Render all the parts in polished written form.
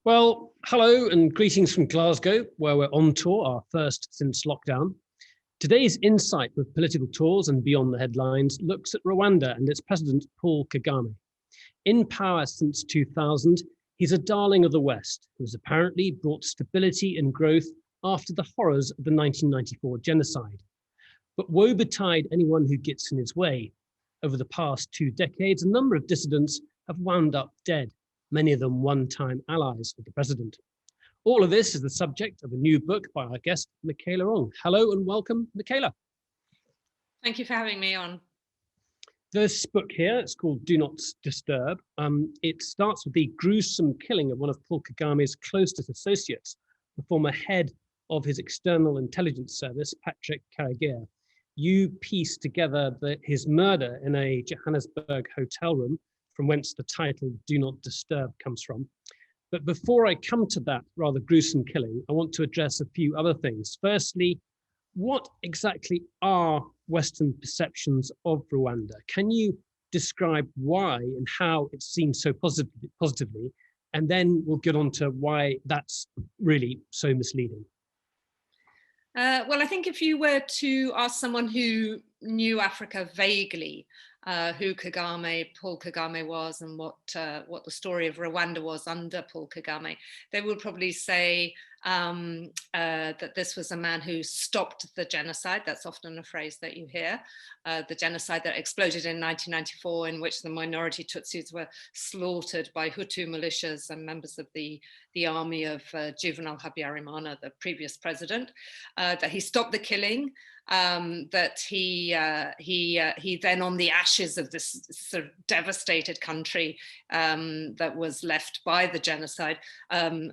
Well, hello and greetings from Glasgow, where we're on tour, our first since lockdown. Today's Insight with Political Tours and Beyond the Headlines looks at Rwanda and its president, Paul Kagame. In power since 2000, he's a darling of the West, who has apparently brought stability and growth after the horrors of the 1994 genocide. But woe betide anyone who gets in his way. Over the past 2 decades, a number of dissidents have wound up dead, many of them one-time allies of the president. All of this is the subject of a new book by our guest, Michela Wrong. Hello and welcome, Michela. Thank you for having me on. This book here, it's called Do Not Disturb. It starts with the gruesome killing of one of Paul Kagame's closest associates, the former head of his external intelligence service, Patrick Carré. You piece together his murder in a Johannesburg hotel room, from whence the title Do Not Disturb comes from. But before I come to that rather gruesome killing, I want to address a few other things. Firstly, what exactly are Western perceptions of Rwanda? Can you describe why and how it's seen so positively? And then we'll get on to why that's really so misleading. Well, I think if you were to ask someone who knew Africa vaguely, who Paul Kagame was and what the story of Rwanda was under Paul Kagame, they would probably say that this was a man who stopped the genocide. That's often a phrase that you hear. The genocide that exploded in 1994, in which the minority Tutsis were slaughtered by Hutu militias and members of the army of Juvenal Habyarimana, the previous president, that he stopped the killing, that he then, on the ashes of this sort of devastated country that was left by the genocide,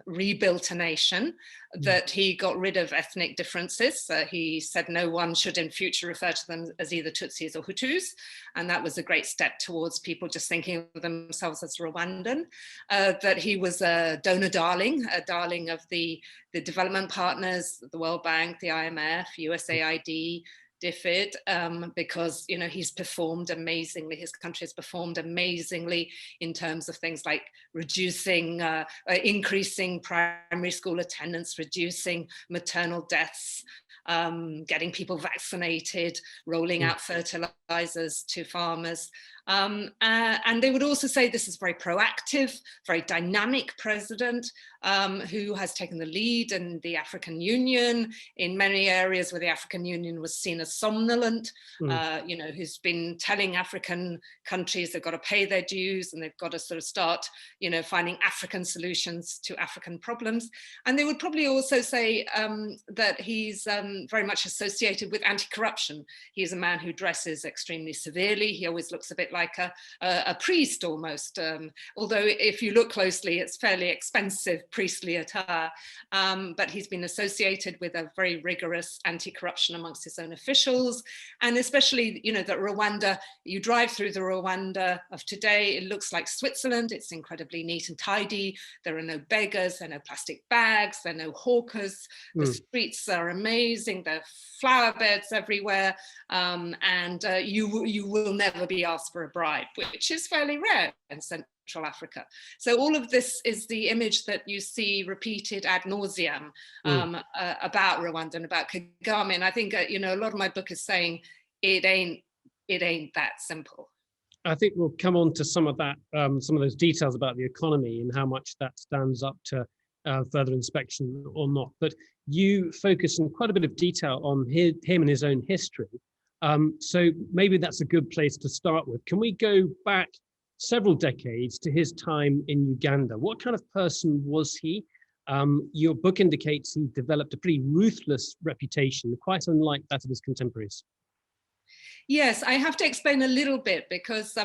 rebuilt a nation, that he got rid of ethnic differences. He said no one should in future refer to them as either Tutsis or Hutus. And that was a great step towards people just thinking of themselves as Rwandan. That he was a donor darling, a darling of the development partners, the World Bank, the IMF, USAID, DFID, because he's performed amazingly. His country has performed amazingly in terms of things like increasing primary school attendance, reducing maternal deaths, getting people vaccinated, rolling out fertilizers to farmers. And they would also say this is very proactive, very dynamic president who has taken the lead in the African Union in many areas where the African Union was seen as somnolent, who's been telling African countries they've got to pay their dues and they've got to sort of start, finding African solutions to African problems. And they would probably also say that he's very much associated with anti-corruption. He's a man who dresses extremely severely. He always looks a bit like a priest almost, although if you look closely, it's fairly expensive priestly attire, but he's been associated with a very rigorous anti-corruption amongst his own officials, and especially, that Rwanda, you drive through the Rwanda of today, it looks like Switzerland. It's incredibly neat and tidy. There are no beggars, there are no plastic bags, there are no hawkers. The streets are amazing. There are flower beds everywhere, and you will never be asked for a bribe, which is fairly rare in Central Africa. So all of this is the image that you see repeated ad nauseum about Rwanda and about Kagame. And I think a lot of my book is saying it ain't that simple. I think we'll come on to some of that, some of those details about the economy and how much that stands up to further inspection or not. But you focus in quite a bit of detail on him and his own history. So maybe that's a good place to start with. Can we go back several decades to his time in Uganda? What kind of person was he? Your book indicates he developed a pretty ruthless reputation, quite unlike that of his contemporaries. Yes, I have to explain a little bit because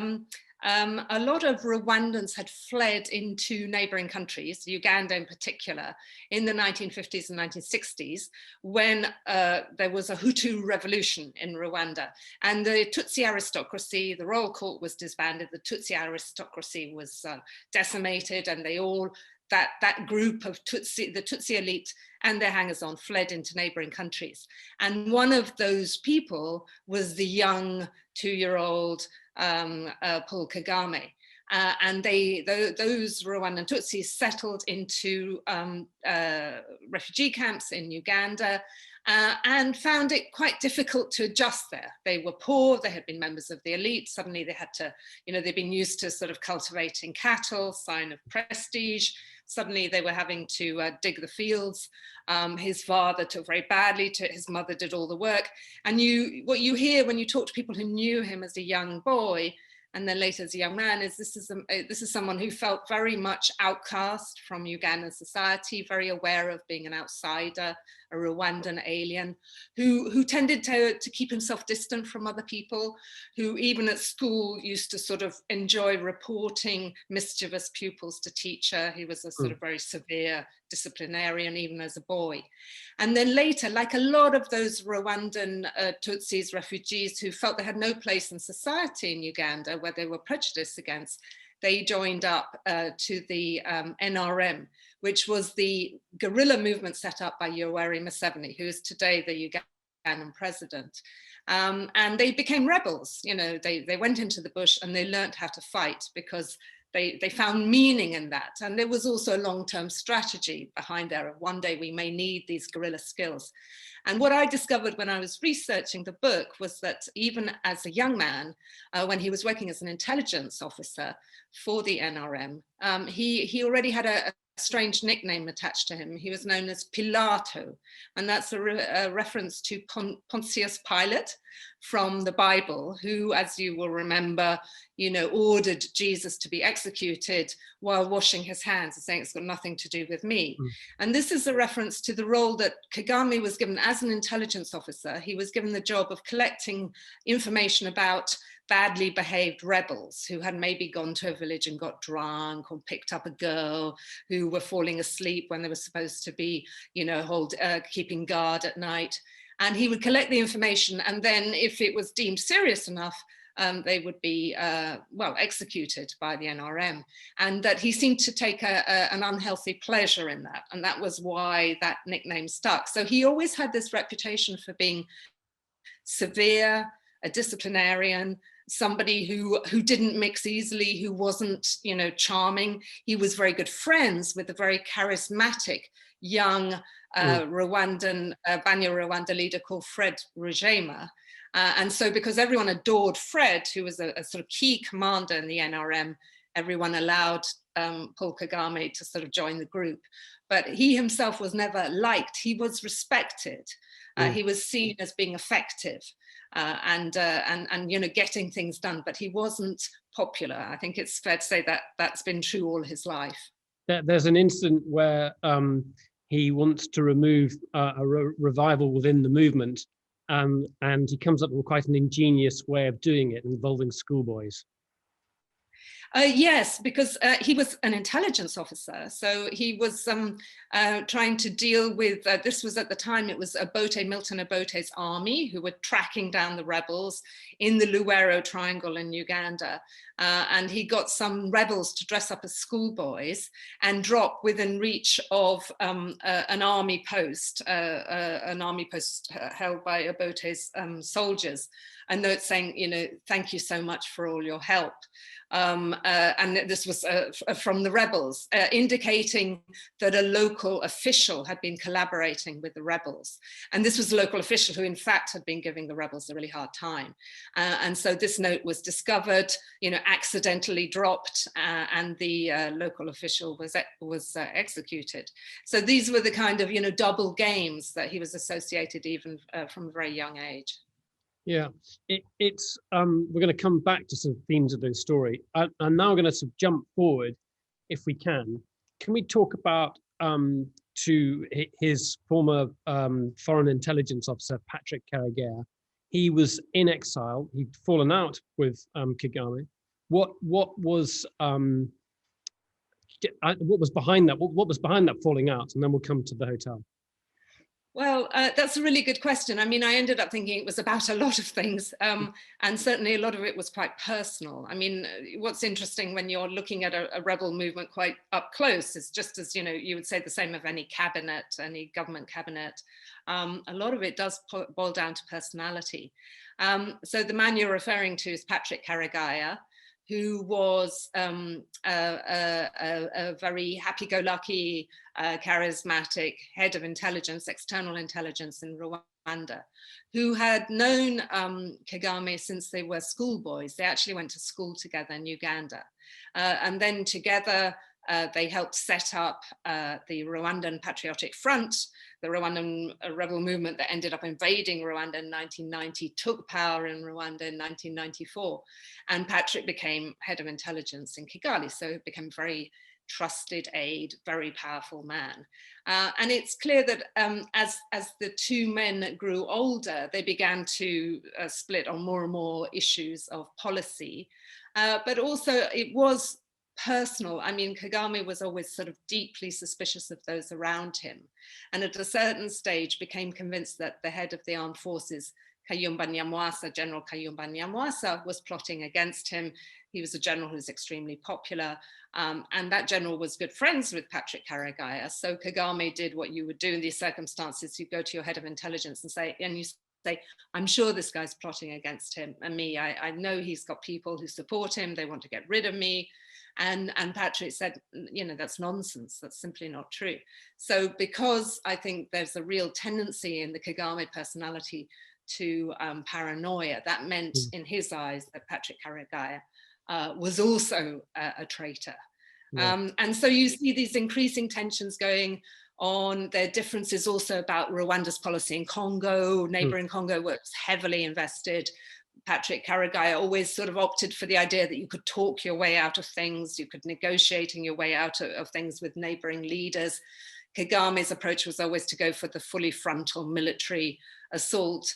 a lot of Rwandans had fled into neighboring countries, Uganda in particular, in the 1950s and 1960s, when there was a Hutu revolution in Rwanda. And the Tutsi aristocracy, the royal court was disbanded, the Tutsi aristocracy was decimated, and they all, that group of Tutsi, the Tutsi elite and their hangers-on, fled into neighboring countries. And one of those people was the young 2-year-old Paul Kagame. And those Rwandan Tutsis settled into refugee camps in Uganda, and found it quite difficult to adjust there. They were poor, they had been members of the elite, suddenly they had to, they'd been used to sort of cultivating cattle, sign of prestige. Suddenly they were having to dig the fields. His father took very badly to it, his mother did all the work. And what you hear when you talk to people who knew him as a young boy, and then later as a young man, is this is someone who felt very much outcast from Ugandan society, very aware of being an outsider, a Rwandan alien, who tended to keep himself distant from other people, who even at school used to sort of enjoy reporting mischievous pupils to teacher. He was a sort of very severe disciplinarian even as a boy. And then later, like a lot of those Rwandan Tutsis refugees who felt they had no place in society in Uganda, where they were prejudiced against, they joined up to the NRM, which was the guerrilla movement set up by Yoweri Museveni, who is today the Ugandan president. And they became rebels. They went into the bush and they learned how to fight because they found meaning in that. And there was also a long-term strategy behind there. One day we may need these guerrilla skills. And what I discovered when I was researching the book was that even as a young man, when he was working as an intelligence officer for the NRM, he already had a strange nickname attached to him. He was known as Pilato, and that's a reference to Pontius Pilate from the Bible, who, as you will remember, ordered Jesus to be executed while washing his hands and saying it's got nothing to do with me. And this is a reference to the role that Kagame was given as an intelligence officer. He was given the job of collecting information about badly behaved rebels who had maybe gone to a village and got drunk, or picked up a girl, who were falling asleep when they were supposed to be, keeping guard at night. And he would collect the information, and then if it was deemed serious enough, they would be, executed by the NRM. And that he seemed to take an unhealthy pleasure in that. And that was why that nickname stuck. So he always had this reputation for being severe, a disciplinarian, somebody who didn't mix easily, who wasn't, charming. He was very good friends with a very charismatic young Rwandan, Banya-Rwanda leader called Fred Rugema. And so because everyone adored Fred, who was a sort of key commander in the NRM, everyone allowed Paul Kagame to sort of join the group. But he himself was never liked. He was respected. He was seen as being effective and getting things done, but he wasn't popular. I think it's fair to say that that's been true all his life. There's an incident where he wants to remove a revival within the movement, and he comes up with quite an ingenious way of doing it involving schoolboys. Yes, because he was an intelligence officer. So he was trying to deal with, this was at the time, it was Milton Obote's army who were tracking down the rebels in the Luwero Triangle in Uganda. And he got some rebels to dress up as schoolboys and drop within reach of an army post held by Obote's soldiers. A note saying, thank you so much for all your help. And this was from the rebels, indicating that a local official had been collaborating with the rebels. And this was a local official who in fact had been giving the rebels a really hard time. And so this note was discovered, accidentally dropped, and the local official was executed. So these were the kind of, double games that he was associated even from a very young age. Yeah, it's we're going to come back to some themes of the story. I'm now going to sort of jump forward, if we can. Can we talk about to his former foreign intelligence officer, Patrick Carré? He was in exile. He'd fallen out with Kagame. What was behind that? What was behind that falling out? And then we'll come to the hotel. Well, that's a really good question. I mean, I ended up thinking it was about a lot of things, and certainly a lot of it was quite personal. I mean, what's interesting when you're looking at a rebel movement quite up close is just as, you would say the same of any cabinet, any government cabinet. A lot of it does boil down to personality. So the man you're referring to is Patrick Carré, who was a very happy-go-lucky, charismatic head of intelligence, external intelligence in Rwanda, who had known Kagame since they were schoolboys. They actually went to school together in Uganda. And then together, they helped set up the Rwandan Patriotic Front, the Rwandan rebel movement that ended up invading Rwanda in 1990, took power in Rwanda in 1994. And Patrick became head of intelligence in Kigali, so became a very trusted aide, very powerful man. And it's clear that as the two men grew older, they began to split on more and more issues of policy. But also it was personal. I mean, Kagame was always sort of deeply suspicious of those around him. And at a certain stage became convinced that the head of the armed forces, Kayumba Nyamwasa, General Kayumba Nyamwasa, was plotting against him. He was a general who was extremely popular. And that general was good friends with Patrick Karegeya. So Kagame did what you would do in these circumstances. You go to your head of intelligence and say, I'm sure this guy's plotting against him and me. I know he's got people who support him. They want to get rid of me. And Patrick said, you know, that's nonsense. That's simply not true. So because I think there's a real tendency in the Kagame personality to paranoia, that meant in his eyes that Patrick Karegeya was also a traitor. Yeah. And so you see these increasing tensions going on. There are differences also about Rwanda's policy in Congo. Neighboring Congo was heavily invested. Patrick Karegeya always sort of opted for the idea that you could talk your way out of things, you could negotiating your way out of things with neighboring leaders. Kagame's approach was always to go for the fully frontal military assault.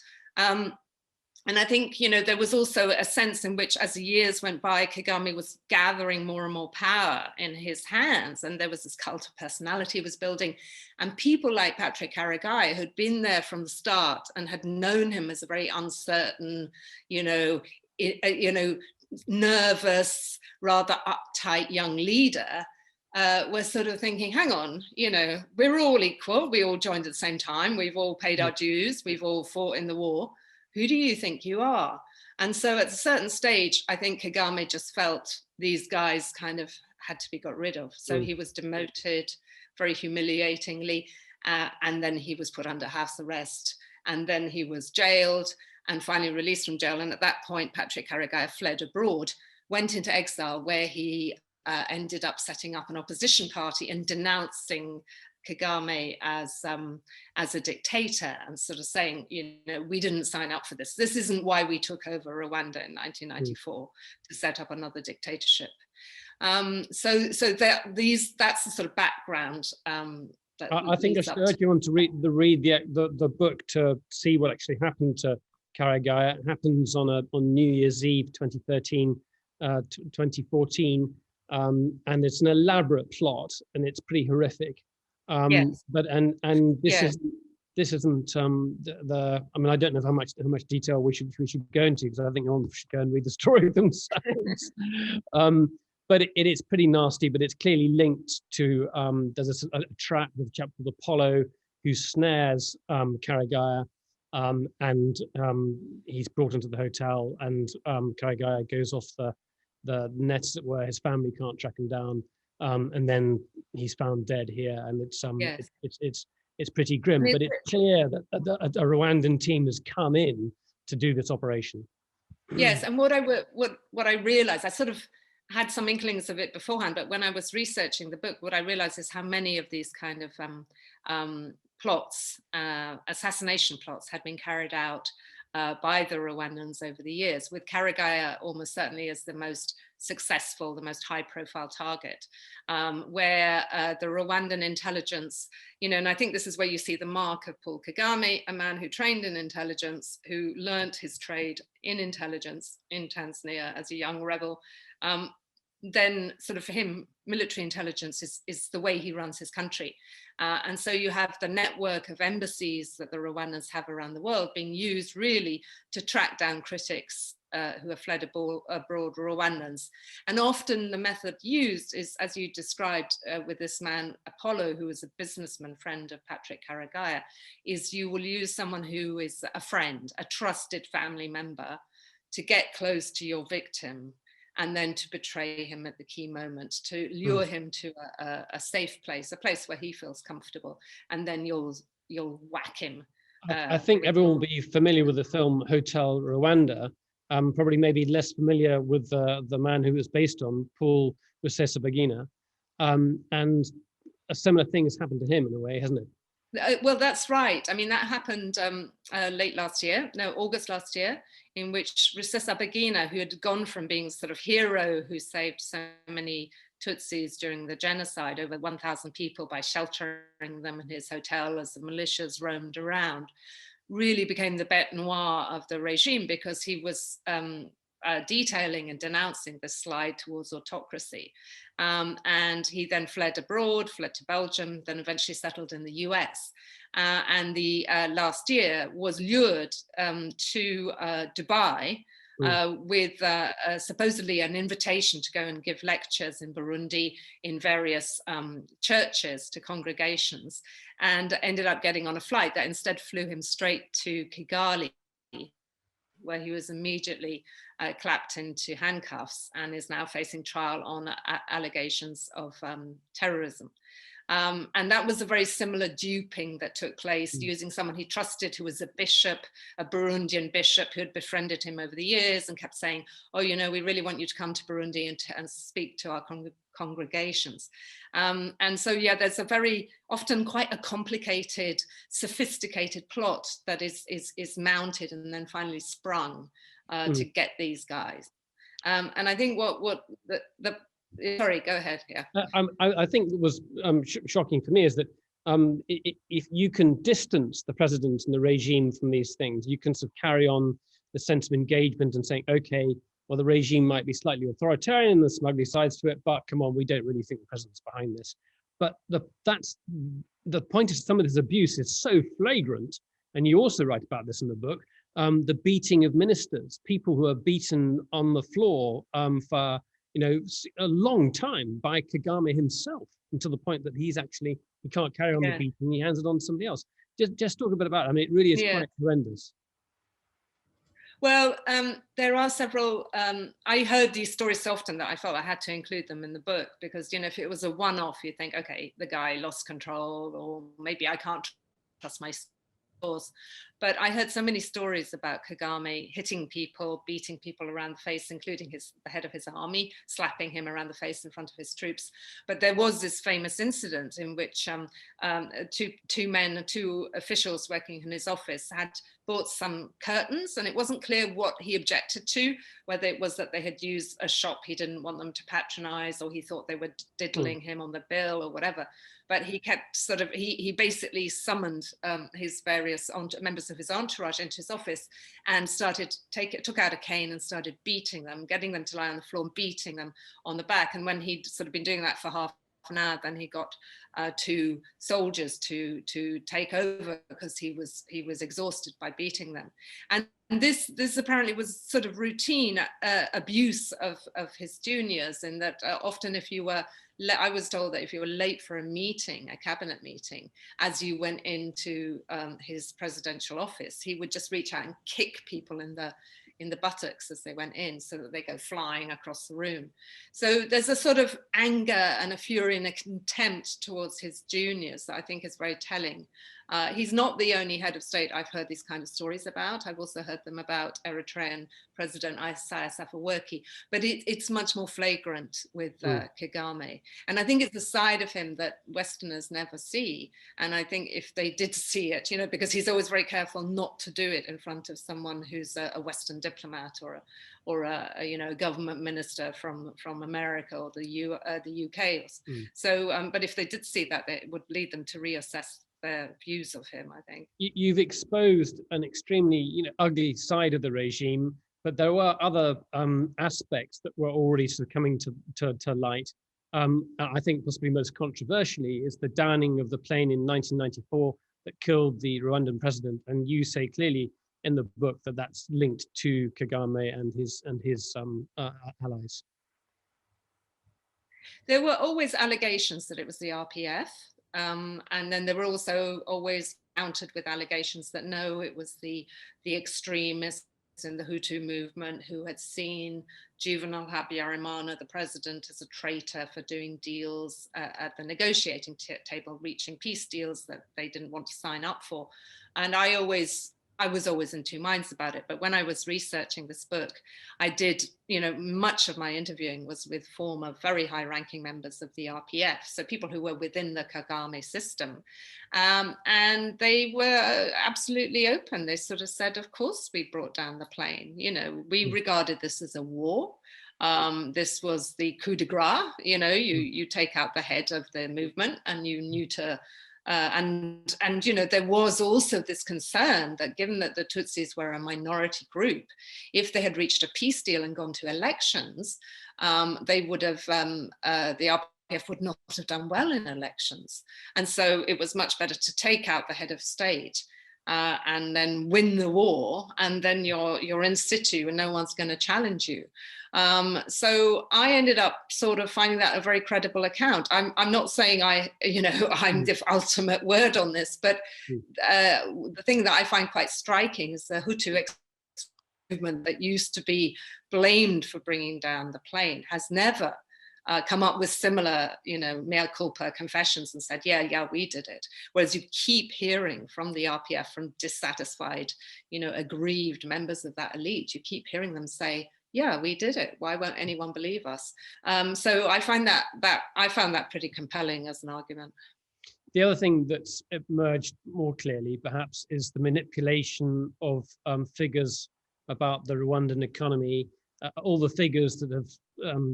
And I think, you know, there was also a sense in which as the years went by, Kagame was gathering more and more power in his hands. And there was this cult of personality was building. And people like Patrick Karegeya, who'd been there from the start and had known him as a very uncertain, nervous, rather uptight young leader, were sort of thinking, hang on, you know, we're all equal. We all joined at the same time. We've all paid our dues. We've all fought in the war. Who do you think you are? And so at a certain stage, I think Kagame just felt these guys kind of had to be got rid of. So he was demoted very humiliatingly, and then he was put under house arrest, and then he was jailed and finally released from jail. And at that point, Patrick Karegeya fled abroad, went into exile, where he ended up setting up an opposition party and denouncing Kagame as a dictator and sort of saying, you know, we didn't sign up for this. This isn't why we took over Rwanda in 1994 to set up another dictatorship. So that's the sort of background. I think I should urge you on to read the book to see what actually happened to Karegeya. It happens on New Year's Eve 2014, and it's an elaborate plot and it's pretty horrific. Yes. But this isn't the. I mean, I don't know how much detail we should go into, because I think everyone should go and read the story themselves. But it is pretty nasty. But it's clearly linked to there's a trap with a chap called Apollo who snares Karegeya, and he's brought into the hotel, and Karegeya goes off the nets where his family can't track him down. And then he's found dead here, and it's pretty grim. But it's clear that a Rwandan team has come in to do this operation. Yes, and what I realized, I sort of had some inklings of it beforehand, but when I was researching the book, what I realized is how many of these kind of plots, assassination plots, had been carried out by the Rwandans over the years, with Karegeya almost certainly as the most successful, the most high-profile target, where the Rwandan intelligence, you know, and I think this is where you see the mark of Paul Kagame, a man who trained in intelligence, who learnt his trade in intelligence in Tanzania as a young rebel. Then sort of for him, military intelligence is the way he runs his country. And so you have the network of embassies that the Rwandans have around the world being used really to track down critics who have fled abroad, Rwandans. And often the method used is, as you described with this man, Apollo, who was a businessman friend of Patrick Karegeya, is you will use someone who is a friend, a trusted family member, to get close to your victim and then to betray him at the key moment, to lure him to a safe place, a place where he feels comfortable, and then you'll whack him. I think everyone will be familiar with the film Hotel Rwanda, probably maybe less familiar with the man who was based on, Paul Rusesabagina. And a similar thing has happened to him in a way, hasn't it? Well, that's right. I mean, that happened August last year, in which Rusesabagina, who had gone from being sort of hero who saved so many Tutsis during the genocide, over 1,000 people, by sheltering them in his hotel as the militias roamed around, really became the bête noire of the regime, because he was detailing and denouncing the slide towards autocracy. And he then fled abroad, fled to Belgium, then eventually settled in the US. And last year was lured to Dubai with supposedly an invitation to go and give lectures in Burundi in various churches to congregations, and ended up getting on a flight that instead flew him straight to Kigali, where he was immediately clapped into handcuffs and is now facing trial on allegations of terrorism. And that was a very similar duping that took place, using someone he trusted, who was a bishop, a Burundian bishop who had befriended him over the years and kept saying, oh, you know, we really want you to come to Burundi and speak to our congregations. And so, yeah, there's a very often quite a complicated, sophisticated plot that is mounted and then finally sprung to get these guys. And I think what sorry, go ahead. Yeah. I think what was shocking for me is that if you can distance the president and the regime from these things, you can sort of carry on the sense of engagement and saying, okay, well, the regime might be slightly authoritarian, there's some ugly sides to it, but come on, we don't really think the president's behind this. But that's the point of some of this abuse is so flagrant, and you also write about this in the book, the beating of ministers, people who are beaten on the floor for a long time by Kagame himself, until the point that he can't carry on the beating, he hands it on to somebody else. Just talk a bit about it. I mean, it really is quite horrendous. Well, there are several, I heard these stories so often that I felt I had to include them in the book, because, you know, if it was a one-off, you think, okay, the guy lost control, or maybe I can't trust my source. But I heard so many stories about Kagame hitting people, beating people around the face, including the head of his army, slapping him around the face in front of his troops. But there was this famous incident in which two officials working in his office had bought some curtains, and it wasn't clear what he objected to, whether it was that they had used a shop he didn't want them to patronize, or he thought they were diddling him on the bill or whatever. But he kept he basically summoned his various members of his entourage into his office and took out a cane and started beating them, getting them to lie on the floor and beating them on the back. And when he'd sort of been doing that for half an hour, then he got two soldiers to take over, because he was exhausted by beating them. And this apparently was sort of routine abuse of his juniors, in that often I was told that if you were late for a cabinet meeting, as you went into his presidential office, he would just reach out and kick people in the buttocks as they went in, so that they go flying across the room. So there's a sort of anger and a fury and a contempt towards his juniors that I think is very telling. He's not the only head of state I've heard these kind of stories about. I've also heard them about Eritrean President Isaias Afwerki, but it's much more flagrant with Kagame. And I think it's the side of him that Westerners never see. And I think if they did see it, you know, because he's always very careful not to do it in front of someone who's a Western diplomat or a government minister from America or the UK. So, but if they did see that, it would lead them to reassess their views of him, I think. You've exposed an extremely ugly side of the regime, but there were other aspects that were already sort of coming to light. I think possibly most controversially is the downing of the plane in 1994 that killed the Rwandan president, and you say clearly in the book that that's linked to Kagame and his allies. There were always allegations that it was the RPF. And then there were also always countered with allegations that no, it was the extremists in the Hutu movement who had seen Juvenal Habyarimana, the president, as a traitor for doing deals at the negotiating table, reaching peace deals that they didn't want to sign up for. And I was always in two minds about it. But when I was researching this book, I did, much of my interviewing was with former very high-ranking members of the RPF, so people who were within the Kagame system. And they were absolutely open. They sort of said, of course, we brought down the plane. We regarded this as a war. This was the coup de grace. You take out the head of the movement and you neuter. And there was also this concern that given that the Tutsis were a minority group, if they had reached a peace deal and gone to elections, they would have, the RPF would not have done well in elections. And so it was much better to take out the head of state and then win the war, and then you're in situ and no one's going to challenge you. So I ended up sort of finding that a very credible account. I'm not saying I'm the ultimate word on this, but the thing that I find quite striking is the Hutu movement that used to be blamed for bringing down the plane has never come up with similar, mea culpa confessions and said, yeah, we did it. Whereas you keep hearing from the RPF, from dissatisfied, aggrieved members of that elite, you keep hearing them say, yeah, we did it. Why won't anyone believe us? So I found that pretty compelling as an argument. The other thing that's emerged more clearly, perhaps, is the manipulation of figures about the Rwandan economy. All the figures that have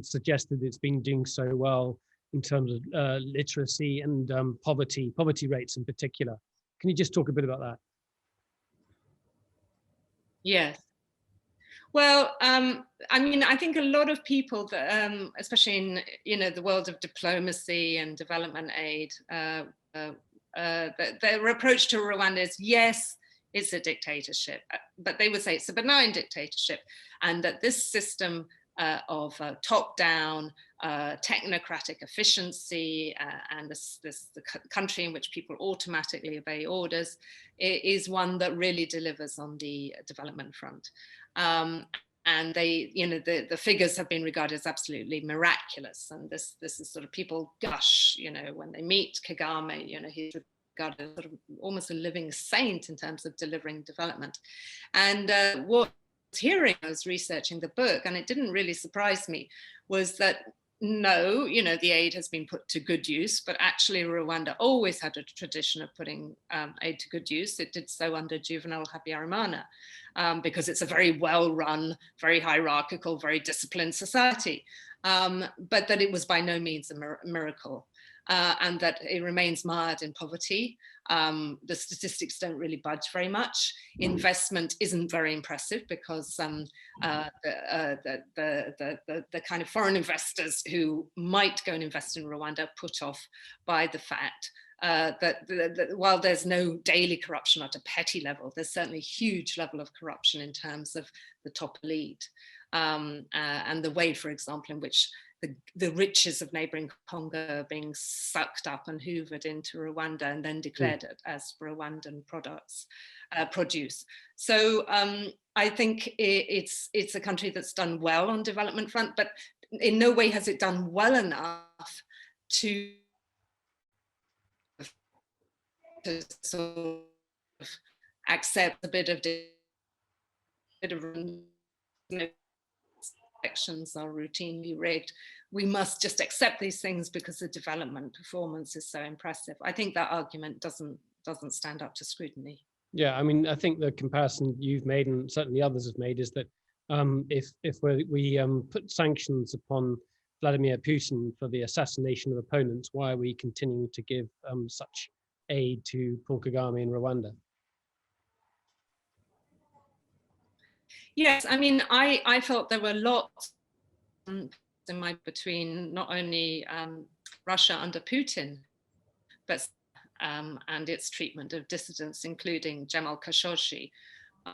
suggested it's been doing so well in terms of literacy and poverty rates in particular. Can you just talk a bit about that? Yes. Well, I think a lot of people, that, especially in the world of diplomacy and development aid, their approach to Rwanda is, yes, it's a dictatorship, but they would say it's a benign dictatorship, and that this system of top-down technocratic efficiency and the country in which people automatically obey orders is one that really delivers on the development front. And they, the figures have been regarded as absolutely miraculous, and this is sort of people gush, when they meet Kagame, he's regarded as sort of almost a living saint in terms of delivering development. And what I was hearing, I was researching the book, and it didn't really surprise me, was that no, the aid has been put to good use, but actually Rwanda always had a tradition of putting aid to good use. It did so under Juvenal Habyarimana, because it's a very well-run, very hierarchical, very disciplined society, but that it was by no means a miracle. And that it remains mired in poverty. The statistics don't really budge very much. Investment isn't very impressive because the kind of foreign investors who might go and invest in Rwanda put off by the fact that while there's no daily corruption at a petty level, there's certainly a huge level of corruption in terms of the top elite, and the way, for example, in which the riches of neighboring Congo are being sucked up and hoovered into Rwanda and then declared as Rwandan produce. So I think it's a country that's done well on development front, but in no way has it done well enough to sort of accept a bit of elections are routinely rigged. We must just accept these things because the development performance is so impressive. I think that argument doesn't stand up to scrutiny. Yeah, I think the comparison you've made, and certainly others have made, is that if we put sanctions upon Vladimir Putin for the assassination of opponents, why are we continuing to give such aid to Paul Kagame in Rwanda? Yes, I felt there were lots between not only Russia under Putin, but and its treatment of dissidents, including Jamal Khashoggi.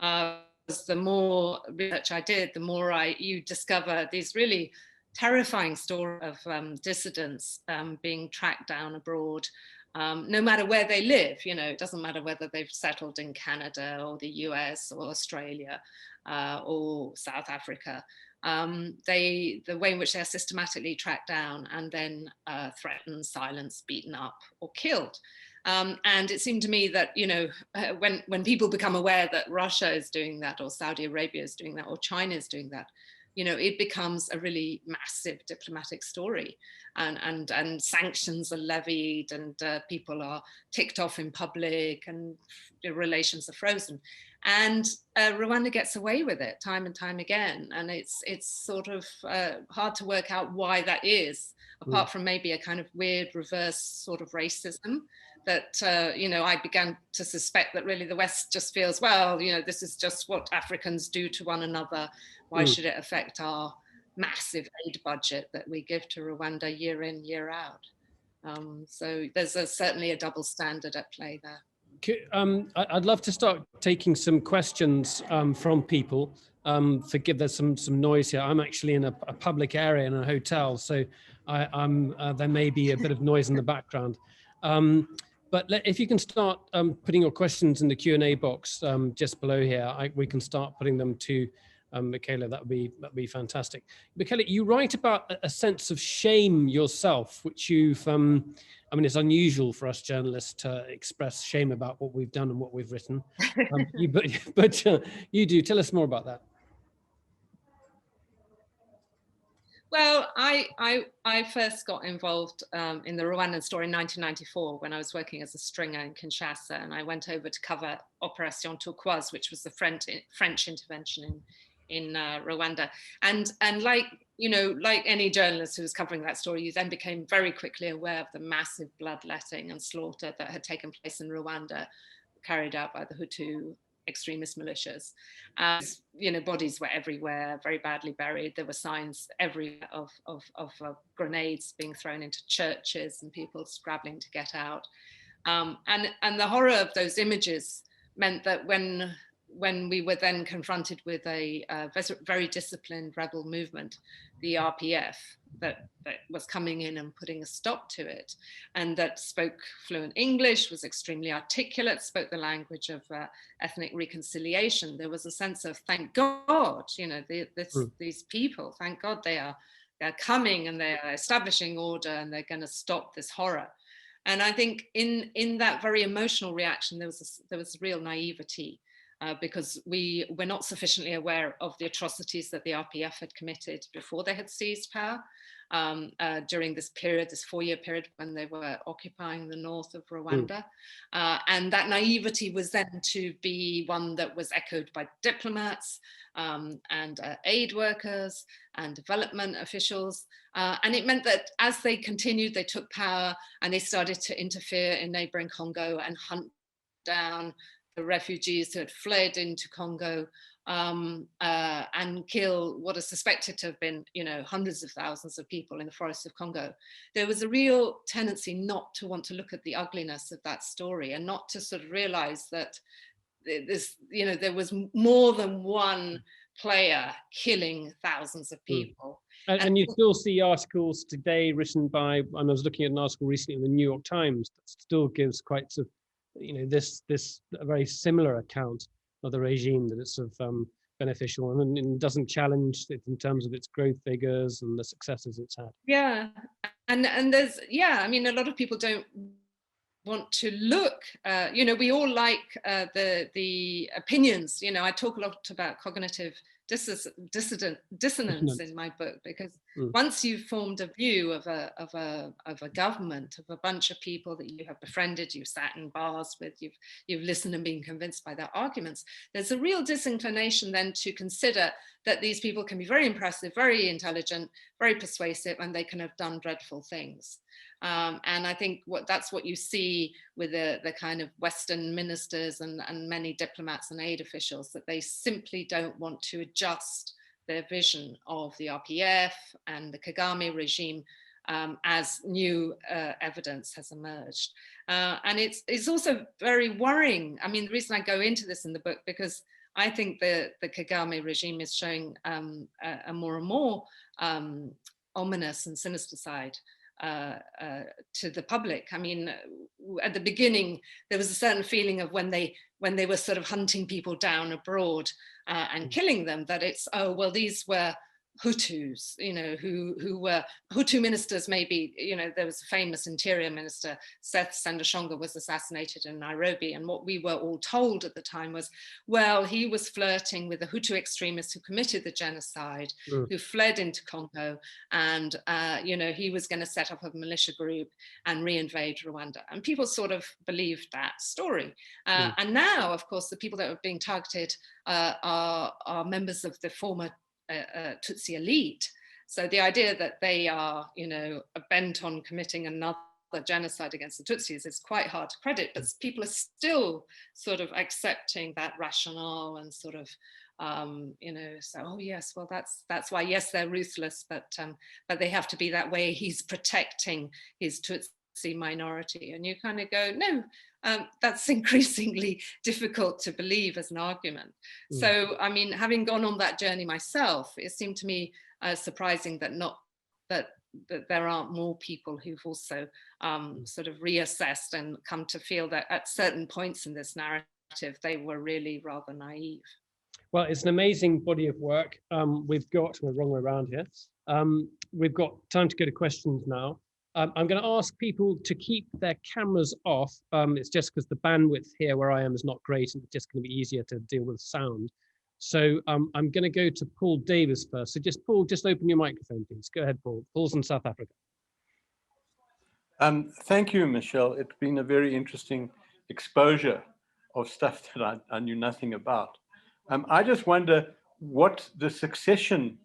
The more research I did, the more you discover these really terrifying stories of dissidents being tracked down abroad, no matter where they live. You know, it doesn't matter whether they've settled in Canada or the US or Australia or South Africa. The way in which they're systematically tracked down and then threatened, silenced, beaten up, or killed. And it seemed to me that, you know, when people become aware that Russia is doing that, or Saudi Arabia is doing that, or China is doing that, you know, it becomes a really massive diplomatic story, and sanctions are levied, and people are ticked off in public, and relations are frozen. And Rwanda gets away with it time and time again. And it's sort of hard to work out why that is, apart from maybe a kind of weird reverse sort of racism that, you know, I began to suspect that really the West just feels, well, you know, this is just what Africans do to one another. Why should it affect our massive aid budget that we give to Rwanda year in, year out? So there's certainly a double standard at play there. I'd love to start taking some questions from people. Forgive, there's some noise here. I'm actually in a public area in a hotel, so there may be a bit of noise in the background. But if you can start putting your questions in the Q&A box just below here, we can start putting them to Michela. That'd be fantastic. Michela, you write about a sense of shame yourself, which you've, I mean, it's unusual for us journalists to express shame about what we've done and what we've written. But you do. Tell us more about that. Well, I first got involved in the Rwandan story in 1994 when I was working as a stringer in Kinshasa, and I went over to cover Opération Turquoise, which was the French intervention in Rwanda. And like, you know, like any journalist who was covering that story, you then became very quickly aware of the massive bloodletting and slaughter that had taken place in Rwanda, carried out by the Hutu extremist militias. You know, bodies were everywhere, very badly buried. There were signs everywhere of grenades being thrown into churches and people scrabbling to get out. And the horror of those images meant that when we were then confronted with a very disciplined rebel movement, the RPF, that was coming in and putting a stop to it, and that spoke fluent English, was extremely articulate, spoke the language of ethnic reconciliation, there was a sense of, thank God, you know, these people, thank God they're coming and they're establishing order and they're going to stop this horror. And I think in that very emotional reaction, there was real naivety. Because we were not sufficiently aware of the atrocities that the RPF had committed before they had seized power during this period, this 4-year period when they were occupying the north of Rwanda. And that naivety was then to be one that was echoed by diplomats and aid workers and development officials. And it meant that as they continued, they took power and they started to interfere in neighboring Congo and hunt down the refugees who had fled into Congo and kill what is suspected to have been, you know, hundreds of thousands of people in the forests of Congo. There was a real tendency not to want to look at the ugliness of that story and not to sort of realize that this, you know, there was more than one player killing thousands of people. And you still see articles today written by, and I was looking at an article recently in the New York Times that still gives quite sort of, you know, this a very similar account of the regime, that it's sort of beneficial and doesn't challenge it in terms of its growth figures and the successes it's had. Yeah, and there's, yeah, I mean, a lot of people don't want to look, you know, we all like the opinions, you know, I talk a lot about cognitive dissonance in my book, because once you've formed a view of a government, of a bunch of people that you have befriended, you've sat in bars with, you've listened and been convinced by their arguments, there's a real disinclination then to consider that these people can be very impressive, very intelligent, very persuasive, and they can have done dreadful things. And I think that's what you see with the kind of Western ministers and many diplomats and aid officials, that they simply don't want to adjust their vision of the RPF and the Kagame regime as new evidence has emerged. And it's also very worrying. I mean, the reason I go into this in the book, because I think the Kagame regime is showing a more and more ominous and sinister side. to the public. I mean, at the beginning, there was a certain feeling of when they were sort of hunting people down abroad and killing them, that it's, oh, well, these were Hutus, you know, who were Hutu ministers. Maybe, you know, there was a famous interior minister, Seth Sendashonga, was assassinated in Nairobi, and what we were all told at the time was, well, he was flirting with the Hutu extremists who committed the genocide, who fled into Congo, and you know, he was going to set up a militia group and reinvade Rwanda, and people sort of believed that story. And now, of course, the people that are being targeted are members of the former Tutsi elite. So the idea that they are, you know, bent on committing another genocide against the Tutsis is quite hard to credit, but people are still sort of accepting that rationale and sort of, you know, so, oh yes, well, that's why, yes, they're ruthless, but they have to be that way. He's protecting his Tutsi minority, and you kind of go, no, that's increasingly difficult to believe as an argument. So, I mean, having gone on that journey myself, it seemed to me surprising that there aren't more people who've also sort of reassessed and come to feel that at certain points in this narrative, they were really rather naive. Well, it's an amazing body of work. We've got, we're wrong way around here. We've got time to go to questions now. I'm going to ask people to keep their cameras off. It's just because the bandwidth here where I am is not great, and it's just going to be easier to deal with sound. So I'm going to go to Paul Davis first. So just Paul, just open your microphone, please. Go ahead, Paul. Paul's in South Africa. Thank you, Michelle. It's been a very interesting exposure of stuff that I knew nothing about. I just wonder what the succession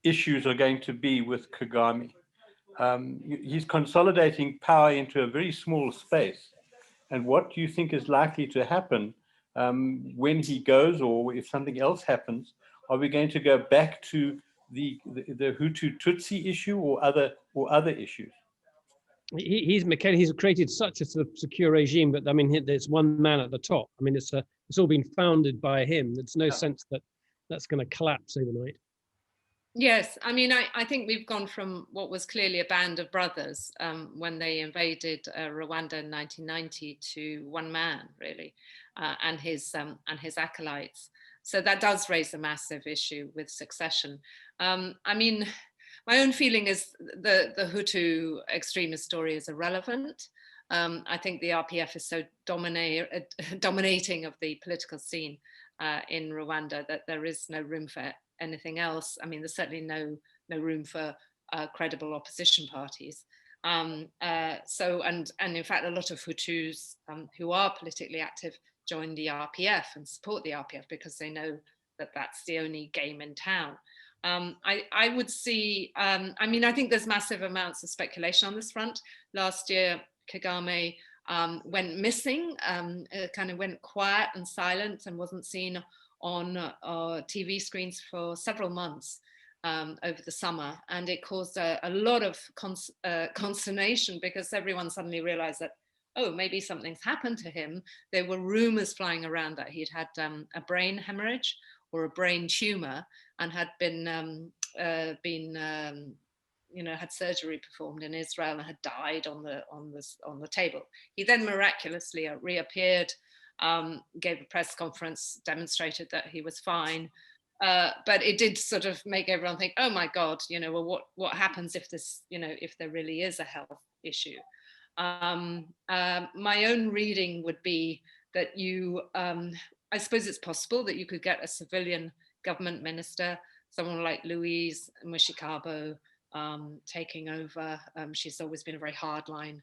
issues are going to be with Kagame. He's consolidating power into a very small space. And what do you think is likely to happen when he goes, or if something else happens? Are we going to go back to the Hutu-Tutsi issue or other issues? He's created such a sort of secure regime, but I mean, there's one man at the top. I mean, it's all been founded by him. There's no sense that that's going to collapse overnight. Yes, I mean, I think we've gone from what was clearly a band of brothers when they invaded Rwanda in 1990 to one man, really, and his acolytes. So that does raise a massive issue with succession. I mean, my own feeling is the Hutu extremist story is irrelevant. I think the RPF is so dominating of the political scene in Rwanda that there is no room for anything else. I mean, there's certainly no room for credible opposition parties. And in fact, a lot of Hutus who are politically active join the RPF and support the RPF because they know that that's the only game in town. I would see, I mean, I think there's massive amounts of speculation on this front. Last year, Kagame went missing, kind of went quiet and silent and wasn't seen on TV screens for several months over the summer. And it caused a lot of consternation because everyone suddenly realized that, oh, maybe something's happened to him. There were rumors flying around that he'd had a brain hemorrhage or a brain tumor and had had surgery performed in Israel and had died on the table. He then miraculously reappeared, gave a press conference, demonstrated that he was fine. But it did sort of make everyone think, oh my God, well, what happens if this, if there really is a health issue? My own reading would be that I suppose it's possible that you could get a civilian government minister, someone like Louise Mushikabo, taking over. She's always been a very hardline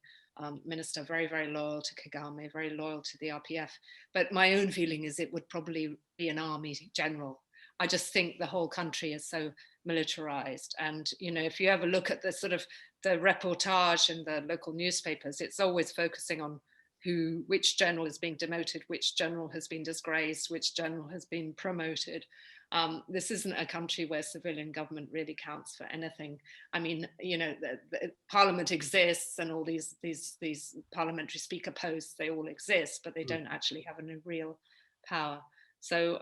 minister, very, very loyal to Kagame, very loyal to the RPF. But my own feeling is it would probably be an army general. I just think the whole country is so militarized. And, if you ever look at the sort of the reportage in the local newspapers, it's always focusing on which general is being demoted, which general has been disgraced, which general has been promoted. This isn't a country where civilian government really counts for anything. I mean, the Parliament exists and all these parliamentary speaker posts, they all exist, but they don't actually have any real power. So,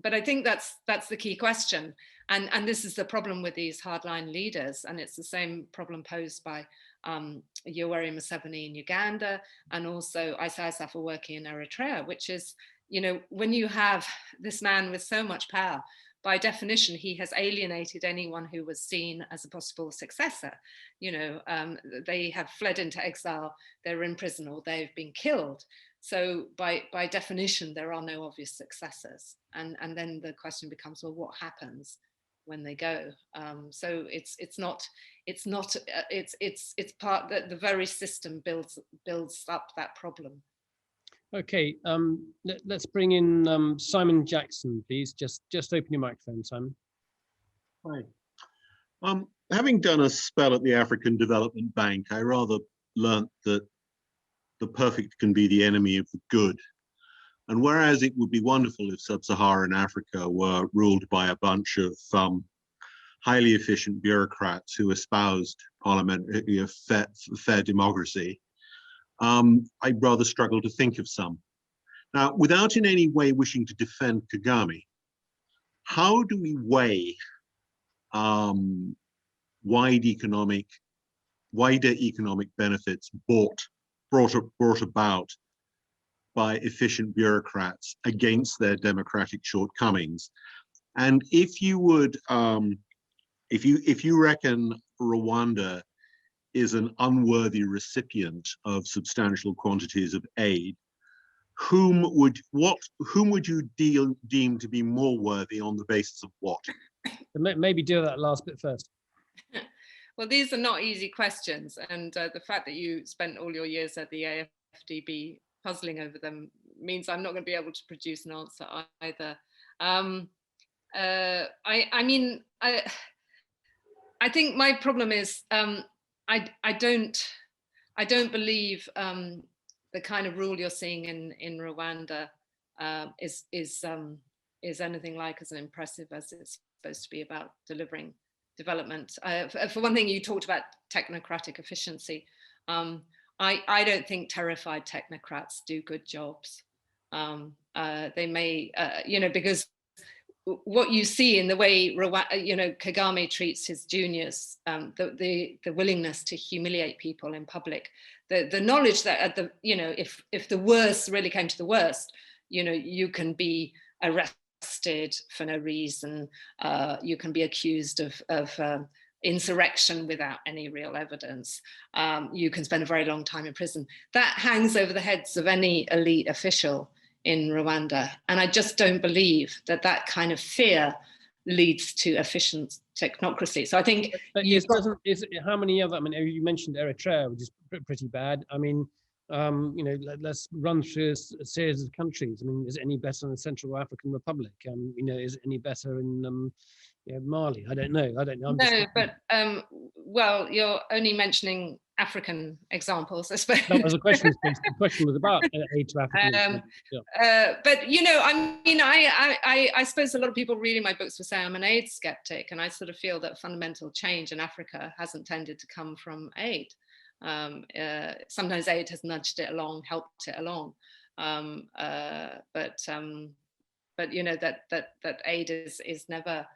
but I think that's the key question. And this is the problem with these hardline leaders. And it's the same problem posed by Yoweri Museveni in Uganda, and also Isaias Afwerki in Eritrea, which is, you know, when you have this man with so much power, by definition, he has alienated anyone who was seen as a possible successor. You know, they have fled into exile, they're in prison, or they've been killed. So by definition, there are no obvious successors. And then the question becomes, well, what happens when they go? So it's part that the very system builds up that problem. Okay, let's bring in Simon Jackson, please. Just open your microphone, Simon. Hi. Having done a spell at the African Development Bank, I rather learnt that the perfect can be the enemy of the good. And whereas it would be wonderful if sub-Saharan Africa were ruled by a bunch of highly efficient bureaucrats who espoused parliamentary fair democracy, I rather struggle to think of some. Now, without in any way wishing to defend Kagame, how do we weigh wider economic benefits brought about by efficient bureaucrats against their democratic shortcomings? And if you would, if you reckon Rwanda is an unworthy recipient of substantial quantities of aid, whom would you deem to be more worthy on the basis of what? Maybe do that last bit first. Well, these are not easy questions, and the fact that you spent all your years at the AFDB puzzling over them means I'm not going to be able to produce an answer either. I think my problem is I don't believe the kind of rule you're seeing in Rwanda is anything like as impressive as it's supposed to be about delivering development. For one thing, you talked about technocratic efficiency. I don't think terrified technocrats do good jobs. They may, because what you see in the way Kagame treats his juniors, the willingness to humiliate people in public, the knowledge that if the worst really came to the worst, you can be arrested for no reason, you can be accused of insurrection without any real evidence, you can spend a very long time in prison. That hangs over the heads of any elite official in Rwanda. And I just don't believe that kind of fear leads to efficient technocracy. So I think how many other, I mean, you mentioned Eritrea, which is pretty bad. I mean, let's run through a series of countries. I mean, is it any better in the Central African Republic? Is it any better in Mali? I don't know. Well, you're only mentioning African examples, I suppose. That was a question. The question was about aid to Africa. But I suppose a lot of people reading my books will say I'm an aid skeptic, and I sort of feel that fundamental change in Africa hasn't tended to come from aid. Sometimes aid has nudged it along, helped it along, but that aid is never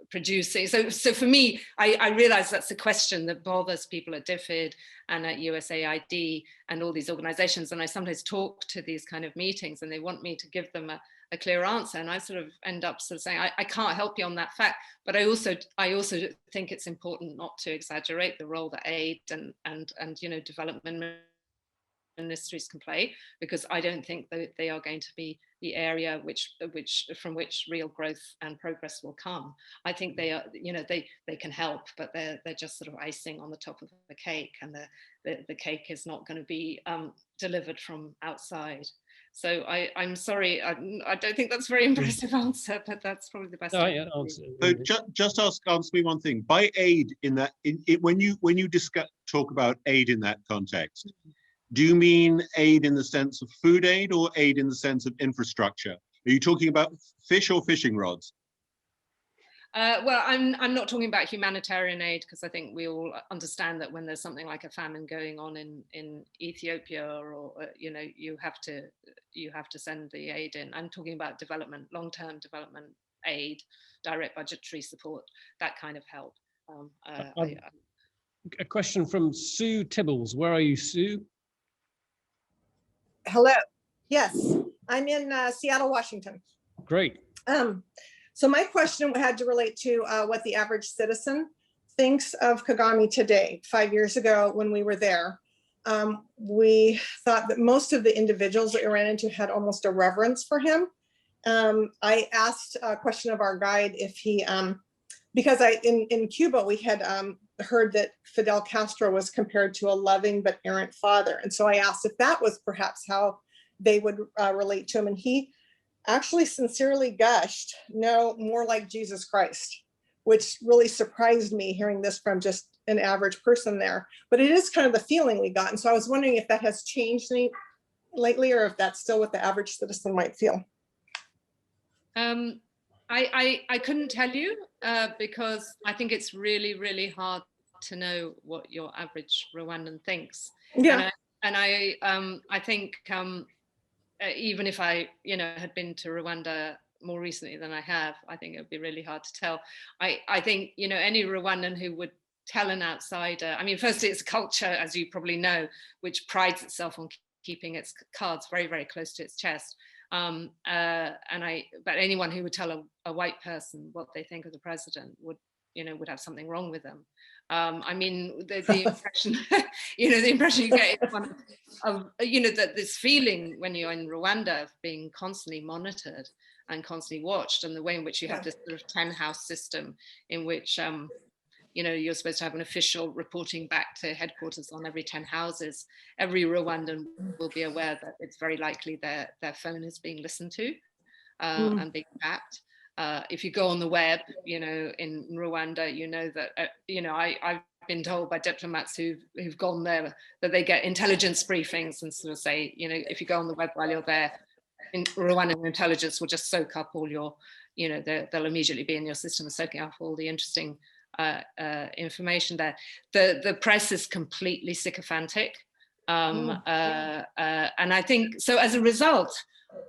producing. So for me, I realize that's a question that bothers people at DFID and at USAID and all these organizations. And I sometimes talk to these kind of meetings and they want me to give them a clear answer. And I sort of end up sort of saying, I can't help you on that fact, but I also think it's important not to exaggerate the role that aid and development ministries can play, because I don't think that they are going to be the area from which real growth and progress will come. I think they are, they can help, but they're just sort of icing on the top of the cake, and the cake is not going to be delivered from outside. So I'm sorry, I don't think that's a very impressive answer, but that's probably the best answer. So just answer me one thing. By aid in that, when you talk about aid in that context, do you mean aid in the sense of food aid or aid in the sense of infrastructure? Are you talking about fish or fishing rods? Well, I'm not talking about humanitarian aid, because I think we all understand that when there's something like a famine going on in Ethiopia, or you have to send the aid in. I'm talking about development, long-term development aid, direct budgetary support, that kind of help. A question from Sue Tibbles. Where are you, Sue? Hello. Yes, I'm in Seattle, Washington. Great. So my question had to relate to what the average citizen thinks of Kagame today. 5 years ago when we were there, we thought that most of the individuals that we ran into had almost a reverence for him. I asked a question of our guide if he, because in Cuba, we had heard that Fidel Castro was compared to a loving but errant father. And so I asked if that was perhaps how they would relate to him. And he actually sincerely gushed, no, more like Jesus Christ, which really surprised me hearing this from just an average person there. But it is kind of the feeling we got. And so I was wondering if that has changed lately, or if that's still what the average citizen might feel. I couldn't tell you because I think it's really, really hard to know what your average Rwandan thinks. Yeah. And I think even if I, had been to Rwanda more recently than I have, I think it would be really hard to tell. I think, any Rwandan who would tell an outsider, I mean, firstly, it's a culture, as you probably know, which prides itself on keeping its cards very, very close to its chest. But anyone who would tell a white person what they think of the president would have something wrong with them. I mean, the impression, the impression you get is one of that this feeling when you're in Rwanda of being constantly monitored and constantly watched, and the way in which you have this sort of 10-house system in which, you're supposed to have an official reporting back to headquarters on every 10 houses. Every Rwandan will be aware that it's very likely their phone is being listened to and being tapped. If you go on the web, in Rwanda, that, I've been told by diplomats who've gone there that they get intelligence briefings and sort of say, if you go on the web while you're there, Rwandan intelligence will just soak up all your, they'll immediately be in your system and soaking up all the interesting information there. The press is completely sycophantic. And I think, so as a result,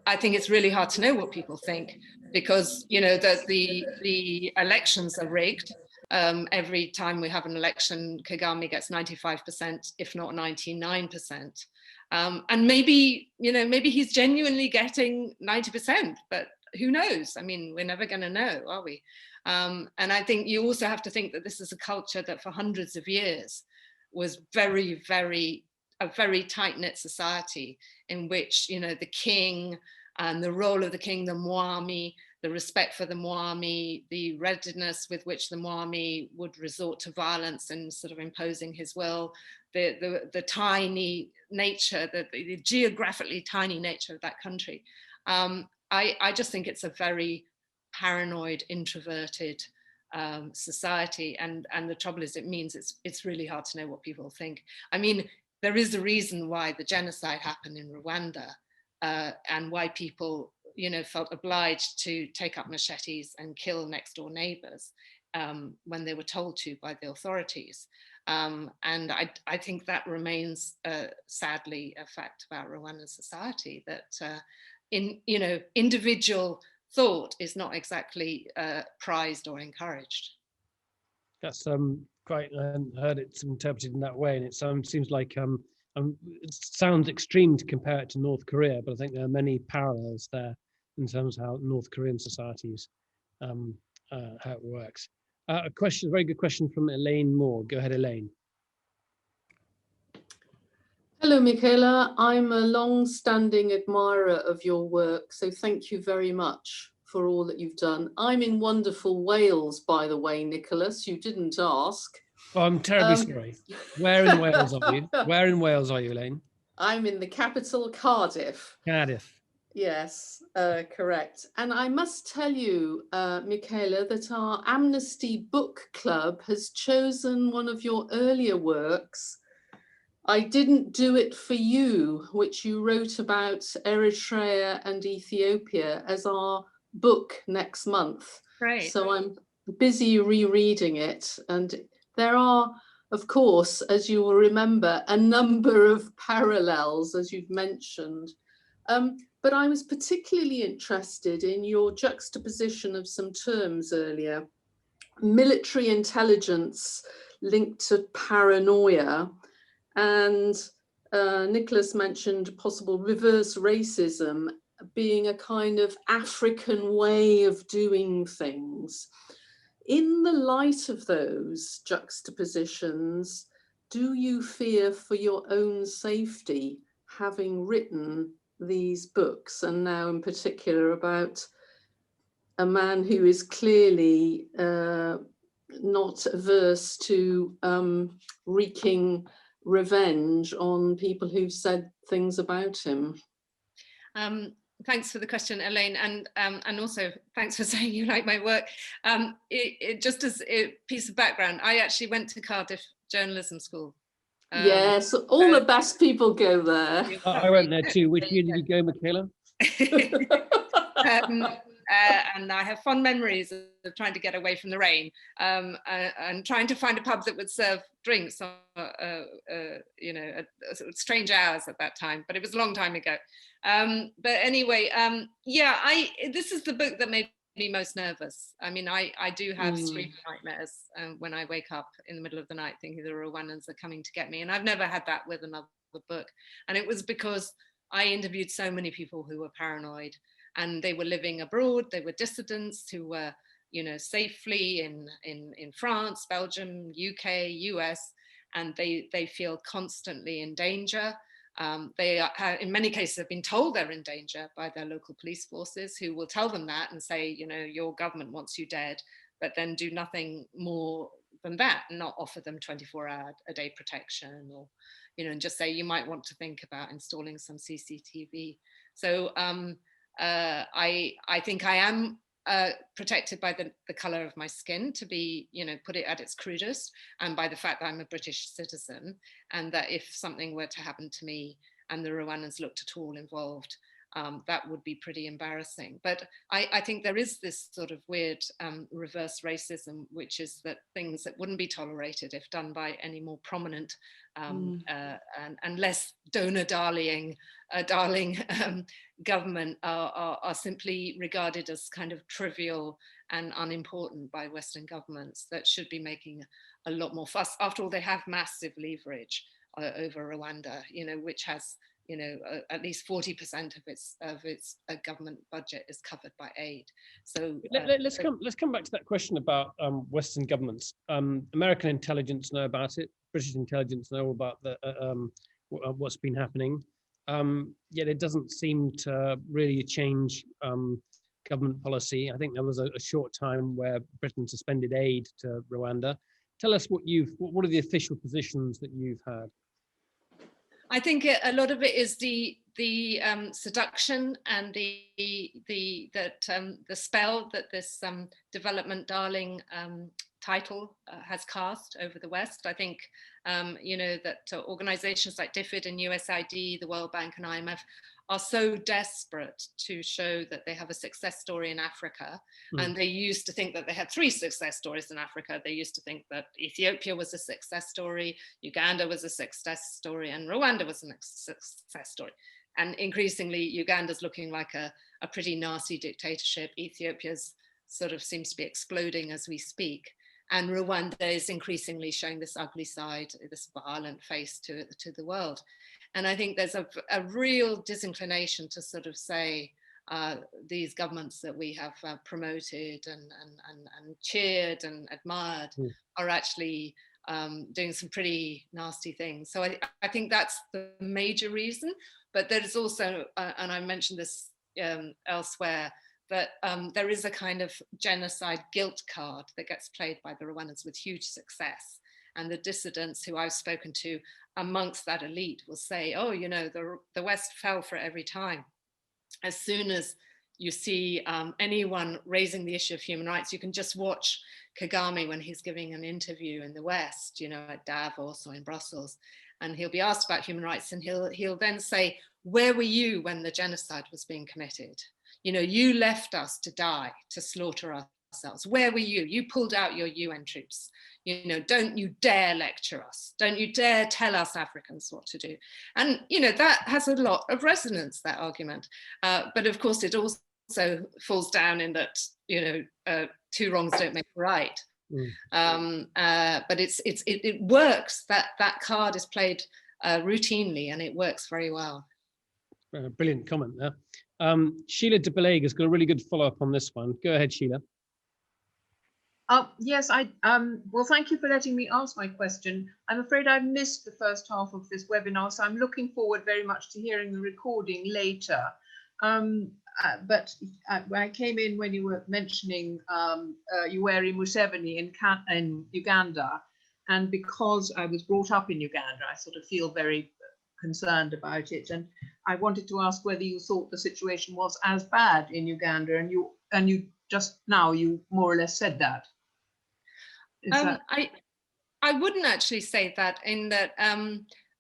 I think it's really hard to know what people think, because that the elections are rigged. Every time we have an election, Kagame gets 95%, if not 99%. And maybe he's genuinely getting 90%, but who knows? I mean, we're never going to know, are we? And I think you also have to think that this is a culture that for hundreds of years was very, very a very tight-knit society in which, the king and the role of the king, the Mwami, the respect for the Mwami, the readiness with which the Mwami would resort to violence and sort of imposing his will, the tiny nature, the geographically tiny nature of that country. I just think it's a very paranoid, introverted society, and the trouble is, it means it's really hard to know what people think. I mean, there is a reason why the genocide happened in Rwanda, and why people, felt obliged to take up machetes and kill next door neighbors when they were told to by the authorities. And I think that remains, sadly, a fact about Rwandan society, that individual thought is not exactly prized or encouraged. That's quite, I hadn't heard it interpreted in that way, and it seems like it sounds extreme to compare it to North Korea, but I think there are many parallels there in terms of how North Korean societies, how it works. A very good question from Elaine Moore. Go ahead, Elaine. Hello, Michela. I'm a long-standing admirer of your work, so thank you very much for all that you've done. I'm in wonderful Wales, by the way, Nicholas. You didn't ask. Oh, I'm terribly sorry. Where in Wales are you? Where in Wales are you, Elaine? I'm in the capital, Cardiff. Cardiff. Yes, correct. And I must tell you, Michela, that our Amnesty Book Club has chosen one of your earlier works, I Didn't Do It For You, which you wrote about Eritrea and Ethiopia, as our book next month. Right. So I'm busy rereading it, and there are, of course, as you will remember, a number of parallels, as you've mentioned. But I was particularly interested in your juxtaposition of some terms earlier: military intelligence linked to paranoia. And Nicholas mentioned possible reverse racism being a kind of African way of doing things. In the light of those juxtapositions, do you fear for your own safety, having written these books, and now in particular about a man who is clearly not averse to wreaking revenge on people who've said things about him? Thanks for the question, Elaine, and also thanks for saying you like my work. Just as a piece of background, I actually went to Cardiff Journalism School. Yes, all the best people go there. I went there too. Which year did you go, Michela? And I have fond memories of trying to get away from the rain and trying to find a pub that would serve drinks, you know, at strange hours at that time. But it was a long time ago. But anyway, yeah, this is the book that made me most nervous. I mean, I do have sleep nightmares when I wake up in the middle of the night thinking the Rwandans are coming to get me. And I've never had that with another book. And it was because I interviewed so many people who were paranoid, and they were living abroad. They were dissidents who were, you know, safely in France, Belgium, UK, US, and they feel constantly in danger. They are, in many cases, have been told they're in danger by their local police forces, who will tell them that and say, you know, your government wants you dead, but then do nothing more than that, and not offer them 24-hour-a-day protection, or, you know, and just say you might want to think about installing some CCTV. So I think I am protected by the color of my skin, to be, you know, put it at its crudest, and by the fact that I'm a British citizen, and that if something were to happen to me and the Rwandans looked at all involved, that would be pretty embarrassing. But I think there is this sort of weird reverse racism, which is that things that wouldn't be tolerated if done by any more prominent and less donor-darling government are simply regarded as kind of trivial and unimportant by Western governments that should be making a lot more fuss. After all, they have massive leverage over Rwanda, you know, which has, you know, at least 40% of its government budget is covered by aid. So let's come back to that question about Western governments. American intelligence know about it. British intelligence know about what's been happening. Yet it doesn't seem to really change government policy. I think there was a short time where Britain suspended aid to Rwanda. Tell us what are the official positions that you've had? I think a lot of it is the seduction and the spell that this development darling title has cast over the West. I think you know, that organizations like DFID and USAID, the World Bank and IMF are so desperate to show that they have a success story in Africa. And they used to think that they had 3 success stories in Africa. They used to think that Ethiopia was a success story, Uganda was a success story, and Rwanda was a success story. And increasingly, Uganda's looking like a pretty nasty dictatorship. Ethiopia's sort of seems to be exploding as we speak. And Rwanda is increasingly showing this ugly side, this violent face to the world. And I think there's a real disinclination to sort of say these governments that we have promoted and cheered and admired are actually doing some pretty nasty things. So I think that's the major reason. But there's also, and I mentioned this elsewhere, that there is a kind of genocide guilt card that gets played by the Rwandans with huge success. And the dissidents who I've spoken to amongst that elite will say, oh, you know, the West fell for it every time. As soon as you see anyone raising the issue of human rights, you can just watch Kagame when he's giving an interview in the West, you know, at Davos or in Brussels, and he'll be asked about human rights, and he'll then say, where were you when the genocide was being committed? You know, you left us to die, to slaughter ourselves. Where were you? You pulled out your UN troops. You know, don't you dare lecture us. Don't you dare tell us Africans what to do. And, you know, that has a lot of resonance, that argument. But of course, it also falls down in that, you know, 2 wrongs don't make a right. But it works. That card is played routinely, and it works very well. Brilliant comment there. Sheila de Beleg has got a really good follow-up on this one. Go ahead, Sheila. Yes, well, thank you for letting me ask my question. I'm afraid I missed the first half of this webinar, so I'm looking forward very much to hearing the recording later. But I came in when you were mentioning Yoweri Museveni in Uganda, and because I was brought up in Uganda, I sort of feel very concerned about it. And I wanted to ask whether you thought the situation was as bad in Uganda, and you just now you more or less said that. I wouldn't actually say that, in that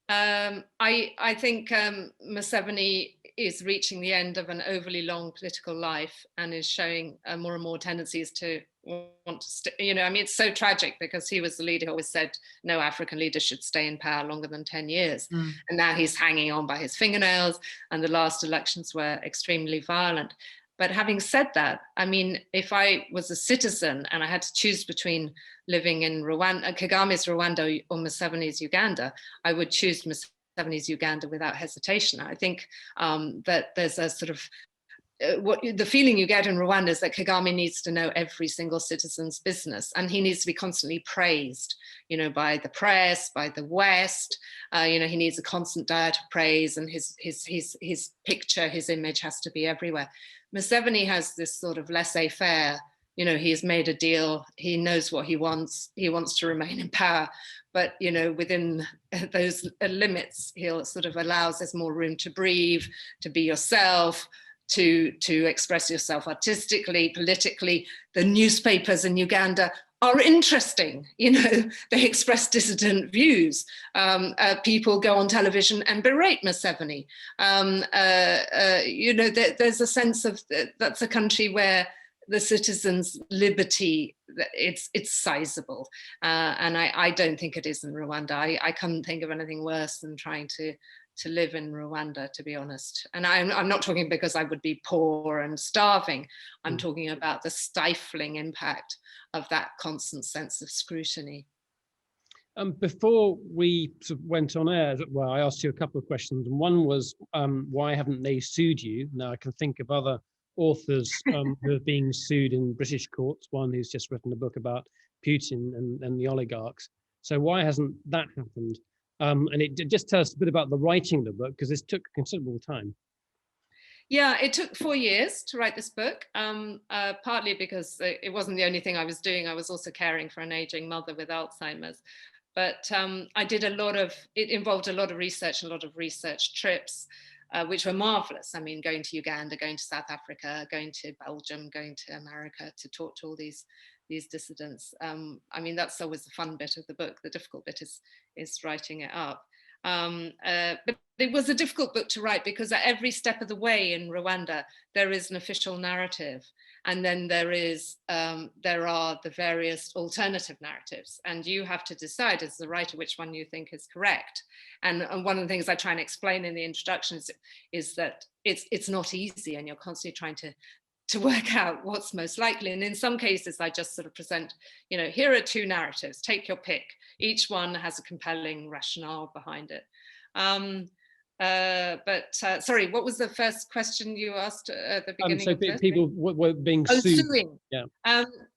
I think Museveni is reaching the end of an overly long political life and is showing more and more tendencies to want to I mean, it's so tragic because he was the leader who always said no African leader should stay in power longer than 10 years. And now he's hanging on by his fingernails, and the last elections were extremely violent. But having said that, I mean, if I was a citizen and I had to choose between living in Rwanda, Kagame's Rwanda or Museveni's Uganda, I would choose Museveni's Uganda without hesitation. I think that there's a sort of, the feeling you get in Rwanda is that Kagame needs to know every single citizen's business, and he needs to be constantly praised, by the press, by the West. He needs a constant diet of praise, and his picture, his image has to be everywhere. Museveni has this sort of laissez-faire, he's made a deal, he knows what he wants to remain in power, but within those limits, he'll sort of allows there's more room to breathe, to be yourself, to express yourself artistically, politically. The newspapers in Uganda are interesting, they express dissident views. People go on television and berate Museveni. There's a sense of that's a country where the citizens' liberty, it's sizable. And I don't think it is in Rwanda. I couldn't think of anything worse than trying to live in Rwanda, to be honest. And I'm not talking because I would be poor and starving. I'm talking about the stifling impact of that constant sense of scrutiny. Before we sort of went on air, well, I asked you a couple of questions, and one was, why haven't they sued you? Now I can think of other authors who are being sued in British courts, one who's just written a book about Putin and the oligarchs. So why hasn't that happened? And it just tells us a bit about the writing of the book, because this took considerable time. Yeah, it took 4 years to write this book, partly because it wasn't the only thing I was doing. I was also caring for an aging mother with Alzheimer's. But I did it involved a lot of research, a lot of research trips, which were marvelous. I mean, going to Uganda, going to South Africa, going to Belgium, going to America to talk to all these dissidents. I mean, that's always the fun bit of the book. The difficult bit is writing it up. But it was a difficult book to write because at every step of the way in Rwanda, there is an official narrative. And then there are the various alternative narratives. And you have to decide as the writer which one you think is correct. And one of the things I try and explain in the introduction is that it's not easy, and you're constantly trying to work out what's most likely. And in some cases, I just sort of present, here are two narratives, take your pick. Each one has a compelling rationale behind it. Sorry, what was the first question you asked at the beginning? So people were being sued. Suing. Yeah.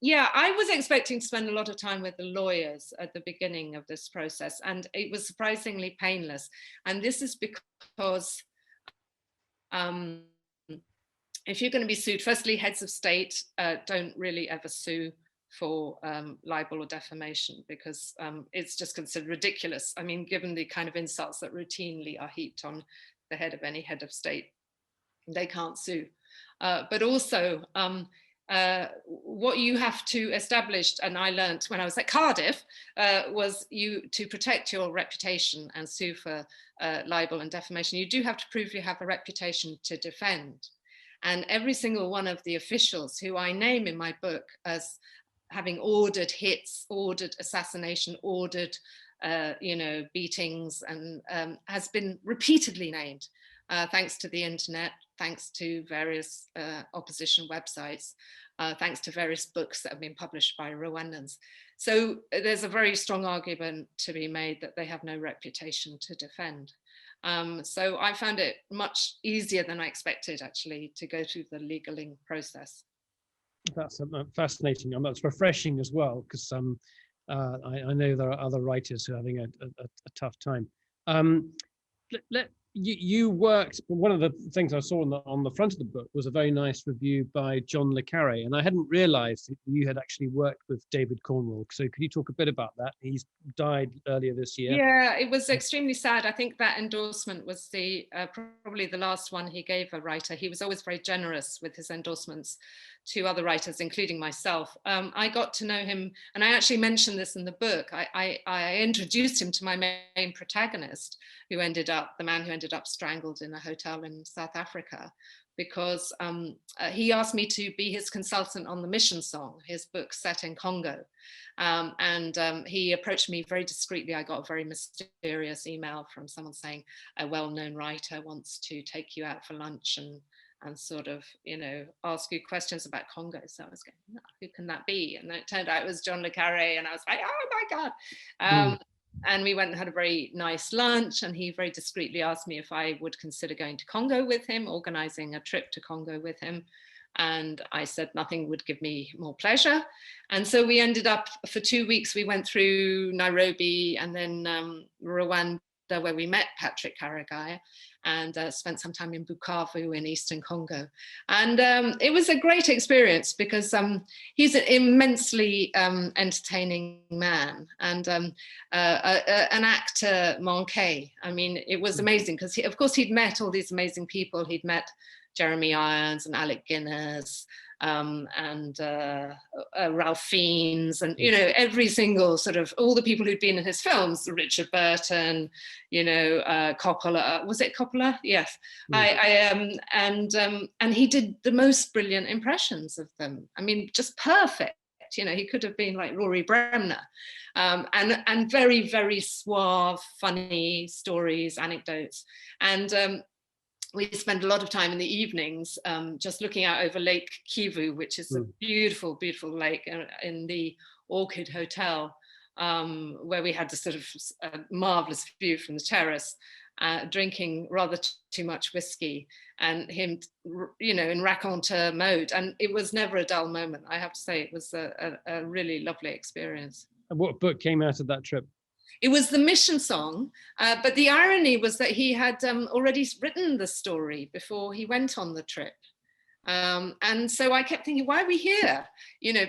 Yeah, I was expecting to spend a lot of time with the lawyers at the beginning of this process, and it was surprisingly painless. And this is because if you're going to be sued, firstly, heads of state don't really ever sue for libel or defamation, because it's just considered ridiculous. I mean, given the kind of insults that routinely are heaped on the head of any head of state, they can't sue. But also, what you have to establish, and I learned when I was at Cardiff, was to protect your reputation and sue for libel and defamation, you do have to prove you have a reputation to defend. And every single one of the officials who I name in my book as having ordered hits, ordered assassination, ordered beatings, and has been repeatedly named, thanks to the internet, thanks to various opposition websites, thanks to various books that have been published by Rwandans. So there's a very strong argument to be made that they have no reputation to defend. So I found it much easier than I expected, actually, to go through the legaling process. That's fascinating. That's refreshing as well, because I know there are other writers who are having a tough time. You worked, one of the things I saw on the front of the book was a very nice review by John le Carré, and I hadn't realized that you had actually worked with David Cornwell. So could you talk a bit about that? He's died earlier this year. Yeah, it was extremely sad. I think that endorsement was probably the last one he gave a writer. He was always very generous with his endorsements to other writers, including myself. I got to know him, and I actually mentioned this in the book. I introduced him to my main protagonist, the man who ended up strangled in a hotel in South Africa, because he asked me to be his consultant on The Mission Song, his book set in Congo. He approached me very discreetly. I got a very mysterious email from someone saying a well-known writer wants to take you out for lunch and sort of, ask you questions about Congo. So I was going, oh, who can that be? And then it turned out it was John le Carré, and I was like, oh my God. And we went and had a very nice lunch, and he very discreetly asked me if I would consider going to Congo with him, organizing a trip to Congo with him. And I said nothing would give me more pleasure. And so we ended up, for 2 weeks, we went through Nairobi and then Rwanda, where we met Patrick Karegeya, and spent some time in Bukavu in Eastern Congo. And it was a great experience because he's an immensely entertaining man and an actor manqué. I mean, it was amazing because, of course, he'd met all these amazing people. He'd met Jeremy Irons and Alec Guinness and Ralph Fiennes, and every single sort of all the people who'd been in his films, Richard Burton, Coppola. Was it Coppola? Yes. And he did the most brilliant impressions of them. I mean, just perfect. He could have been like Rory Bremner, and very, very suave, funny stories, anecdotes, and. We spend a lot of time in the evenings just looking out over Lake Kivu, which is a beautiful, beautiful lake in the Orchid Hotel, where we had this sort of marvelous view from the terrace, drinking rather too much whiskey, and him, in raconteur mode. And it was never a dull moment, I have to say. It was a really lovely experience. And what book came out of that trip? It was The Mission Song, but the irony was that he had already written the story before he went on the trip. And so I kept thinking, why are we here?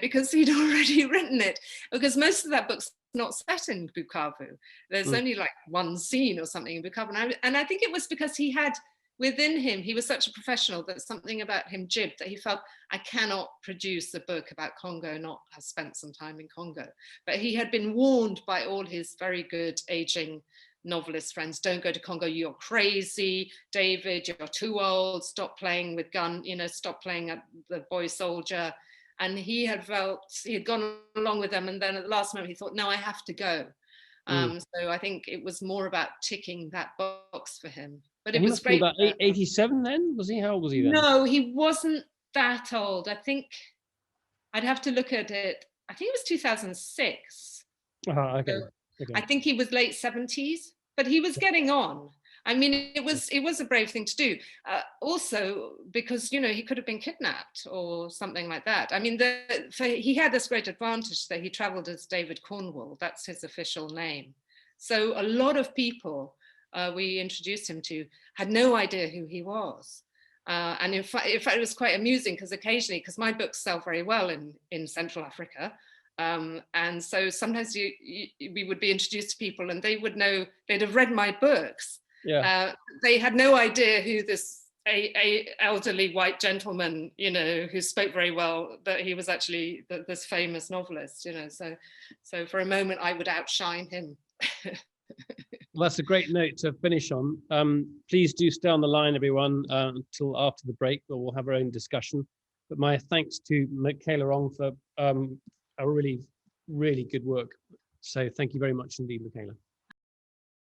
Because he'd already written it, because most of that book's not set in Bukavu. There's only like one scene or something in Bukavu. And I think it was because he had within him, he was such a professional that something about him jibbed, that he felt, I cannot produce a book about Congo, not have spent some time in Congo. But he had been warned by all his very good aging novelist friends, don't go to Congo, you're crazy, David, you're too old, stop playing with gun, stop playing at the boy soldier. And he had gone along with them, and then at the last moment he thought, no, I have to go. So I think it was more about ticking that box for him. But it was great. About 87 then? Was he? How old was he then? No, he wasn't that old. I think I'd have to look at it. I think it was 2006. Okay. So I think he was late 70s, but he was getting on. I mean, it was a brave thing to do. Also, because, he could have been kidnapped or something like that. I mean, he had this great advantage that he traveled as David Cornwell. That's his official name. So a lot of people we introduced him to had no idea who he was. And in fact, it was quite amusing because occasionally, because my books sell very well in Central Africa, and so sometimes we would be introduced to people and they would know, they'd have read my books. Yeah. They had no idea who this elderly white gentleman, who spoke very well, that he was actually this famous novelist, So for a moment I would outshine him. Well, that's a great note to finish on. Please do stay on the line, everyone, until after the break, where we'll have our own discussion. But my thanks to Michela Wrong for a really, really good work. So thank you very much indeed, Michela.